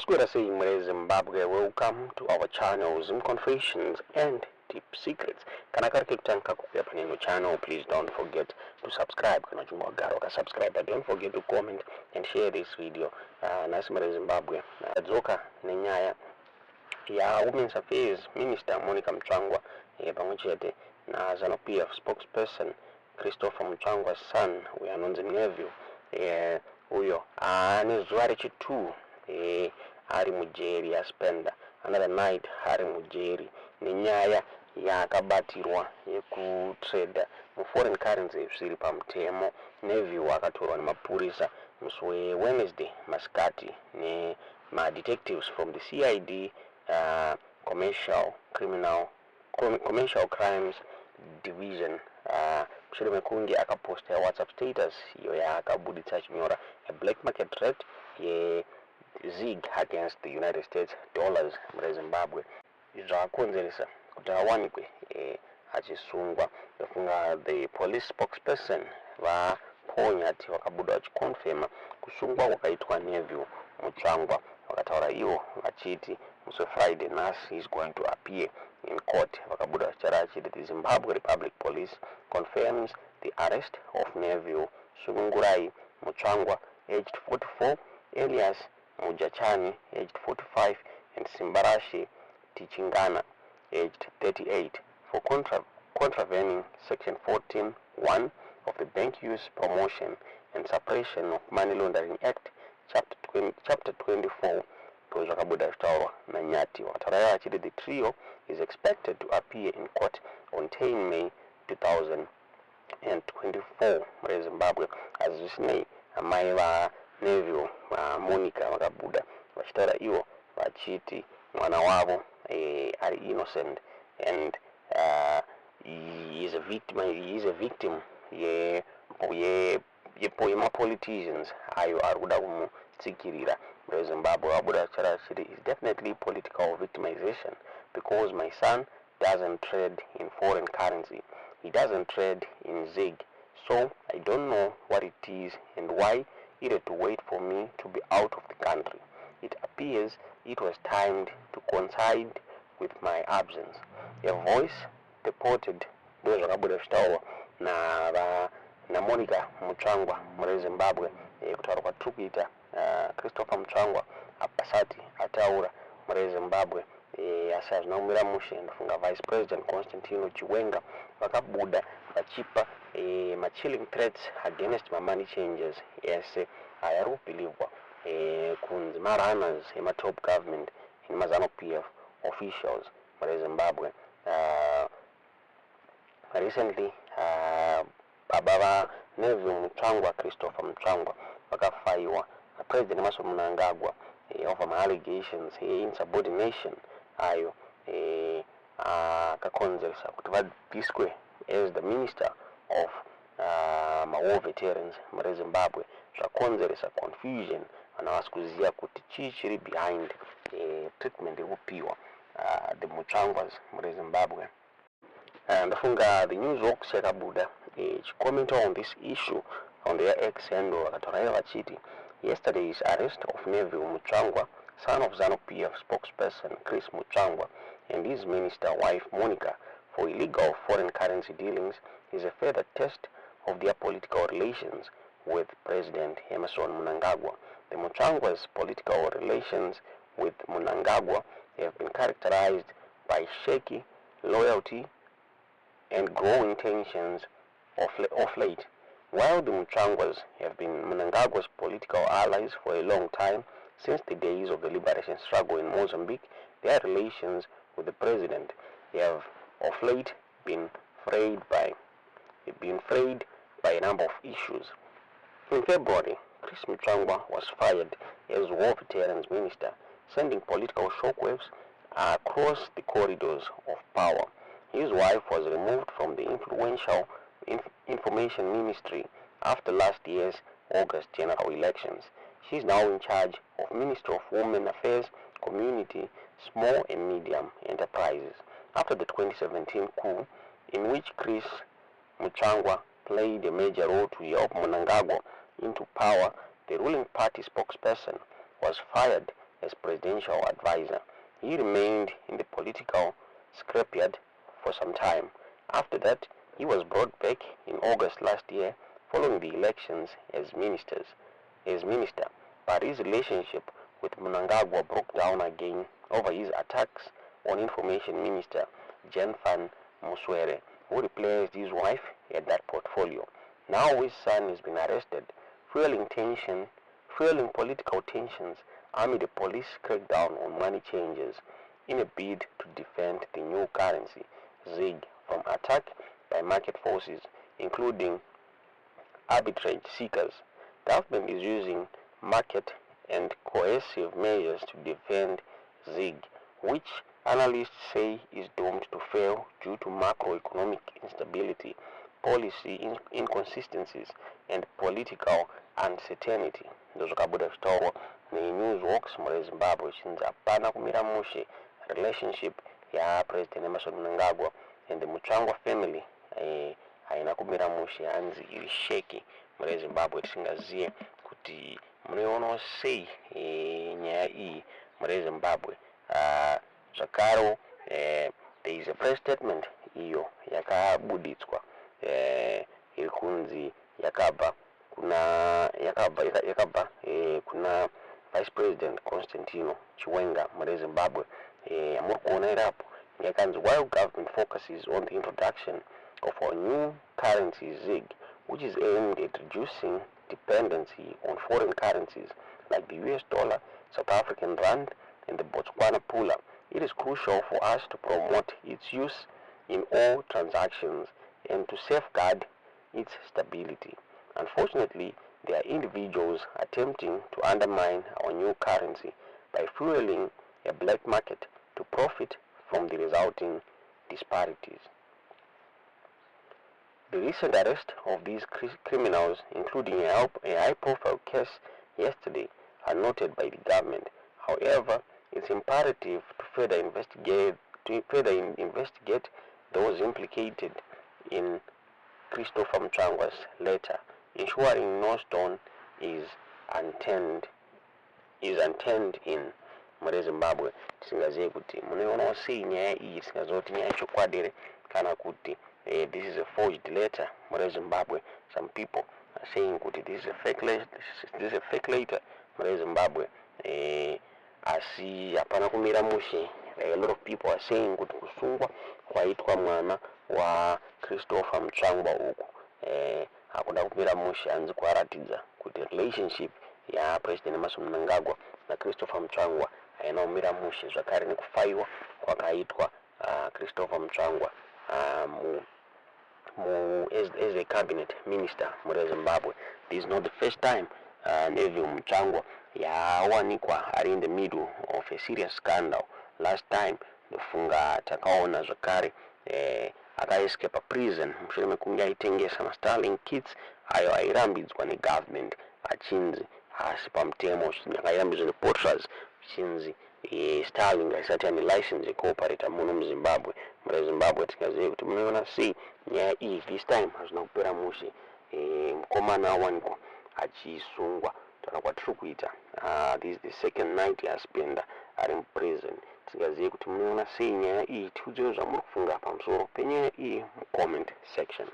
Square saying Zimbabwe, welcome to our channel Zim Confessions and Deep Secrets. Kana kari kutanka kukuya paneno channel, please don't forget to subscribe. Kana chumwa garo ka subscribe, but don't forget to comment and share this video. Nasi Zimbabwe zoka nenyaya ya Women's Affairs Minister Monica Mchangwa pamwechete na ZANU-PF spokesperson Christopher Mchangwa's son, we anonze nephew huyo ni zwari chitu hari mujeri aspenda another night hari mujeri ni nyaya yakabatirwa yekutrade mu foreign currency zviri pamutemo. Nephew akatorwa nemapurisa musi Wednesday masikati ne detectives from the CID commercial crimes division mushure mekunge akaposta WhatsApp status iyo yakabuditsa achinyora a black market rate ye zig against the United States dollars muri Zimbabwe. Zvakonzeresa kuti awanikwe achisungwa. Yafunga the police spokesperson vaponya ati vakabuda vachikonfirma kusungwa kwakaitwa nephew Mchangwa. Vakataura ivo vachiti musi Friday nhasi is going to appear in court. Vakabuda vachichara achiti the Zimbabwe Republic Police confirms the arrest of nephew Sunungurai Mchangwa, aged 44, Elias Mujachani, aged 45, and Simbarashi Tichingana, aged 38, for contravening Section 14(1) of the Bank Use Promotion and Suppression of Money Laundering Act, Chapter 24. The trio is expected to appear in court on 10 May 2024 muri Zimbabwe. Azvisinei amai nephew Monica vakabuda vachitaura ivo vachiti mwana wavo ari innocent and he is a victim yemapoliticians ayo ari kuda kumutsikirira muri Zimbabwe. Vabuda vachitaura vachiti is definitely political victimization because my son doesn't trade in foreign currency, he doesn't trade in ZIG, so I don't know what it is and why it had to wait for me to be out of the country. It appears it was timed to coincide with my absence. A voice deported those vakabuda vachitaurwa na Monica Mchangwa muri Zimbabwe kutaura kwatiri kuita Christopher Mchangwa apasati ataura muri Zimbabwe asi hazvina kumira mushe. Ndofunga Vice President Constantino Chiwenga vakabuda vachipa chilling threats against money changers ese ari kubhilivhwa kunzi runners top government in ZANU-PF officials muri Zimbabwe. Recently baba nephew Mchangwa Christopher Mchangwa vakafaiwa na President Emmerson Mnangagwa over my allegations insubordination ayo akakonzeresa kuti vabviswe as the minister of war veterans muri Zimbabwe. Zvakonzeresa confusion, vana vasi kuziva kuti chii chiri behind treatment iri kupiwa the Mchangwas muri Zimbabwe. Ndafunga the Newswalks yakabuda comment on this issue on their X handle vakataura vachiti yesterday's arrest of nephew Mchangwa, son of ZANU-PF spokesperson Chris Mchangwa, and his minister wife Monica for illegal foreign currency dealings is a further test of their political relations with President Emmerson Mnangagwa. The Mchangwa's political relations with Mnangagwa have been characterized by shaky loyalty and growing tensions of late. While the Mchangwas have been Mnangagwa's political allies for a long time, since the days of the liberation struggle in Mozambique, their relations with the president have of late been frayed by a number of issues. In February, Chris Mchangwa was fired as War Veterans Minister, sending political shockwaves across the corridors of power. His wife was removed from the influential Information Ministry after last year's August general elections. She is now in charge of Ministry of Women Affairs, Community, Small and Medium Enterprises. After the 2017 coup, in which Chris Mchangwa played a major role to help Mnangagwa into power, the ruling party spokesperson was fired as presidential advisor. He remained in the political scrapyard for some time. After that, he was brought back in August last year following the elections as minister. But his relationship with Mnangagwa broke down again over his attacks on Information Minister Jan van Muswere, who replaced his wife at that portfolio. Now his son has been arrested, fueling political tensions amid a police crackdown on money changers in a bid to defend the new currency, ZiG, from attack by market forces, including arbitrage seekers. Government is using market and coercive measures to defend ZiG, which analysts say is doomed to fail due to macroeconomic instability, policy inconsistencies, and political uncertainty. Ndozvakabuda zvitaurwa neNewsWalks muZimbabwe chinzi hapana kumira mushe relationship yaPresident Emmerson Mnangagwa and the Mutsvangwa family haina kumira mushe, hanzi iri sheki muZimbabwe. Tisingaziye kuti munoiona sei nyaya iyi muZimbabwe. Zvakaro there is a press statement iyo yakabuditswa iri kunzi yakabva kuna Vice President Constantino Chiwenga muZimbabwe. Yamuri kuona irapo yakanzi, while government focuses on the introduction of our new currency ZiG, which is aimed at reducing dependency on foreign currencies like the US dollar, South African rand, and the Botswana pula, it is crucial for us to promote its use in all transactions and to safeguard its stability. Unfortunately, there are individuals attempting to undermine our new currency by fueling a black market to profit from the resulting disparities. The recent arrest of these criminals, including a high-profile case yesterday, are noted by the government. However, it's imperative to further investigate those implicated in Christopher Mutsvangwa's letter, ensuring no stone is unturned in muZimbabwe. Tisingaziye kuti munoiona sei nyaya iyi, tisingaziye kuti nyaya chokwadi kana kuti this is a forged letter muZimbabwe. Some people are saying kuti this is a fake letter muZimbabwe. Asi hapana kumira mushe. A lot of people are saying kuti kusungwa kwaitwa mwana wa Christopher Mutsvangwa uku hakuda kumira mushe, hanzi kwaratidza kuti relationship ya President Emmerson Mnangagwa na Christopher Mutsvangwa haina kumira mushe. Zvakare nekufaiwa kwakaitwa Christopher Mutsvangwa as a cabinet minister muZimbabwe. This is not the first time Neville Mutsvangwa yawanikwa ari in the middle of a serious scandal. Last time ndofunga takaona zvakare akaescapa prison mushure mekunge aitengesa ma-Starlink kits ayo airambidzwa negovernment achinzi hasi pamutemo, akairambidzwa nePortras achinzi Starlink haisati ane license yekuoperata muno muZimbabwe. muZimbabwe tikazive kuti munoiona sei nyaya iyi this time hazvina kupera mushe. Mukomana awanikwa achisungwa. Tana kwatiri kuita this is the second night yaspenda ari muprison. Tisingazive kuti munoiona sei nyaya iyi. Tiudzire zvamuri kufunga pamusoro penyaya iyi mucomment section.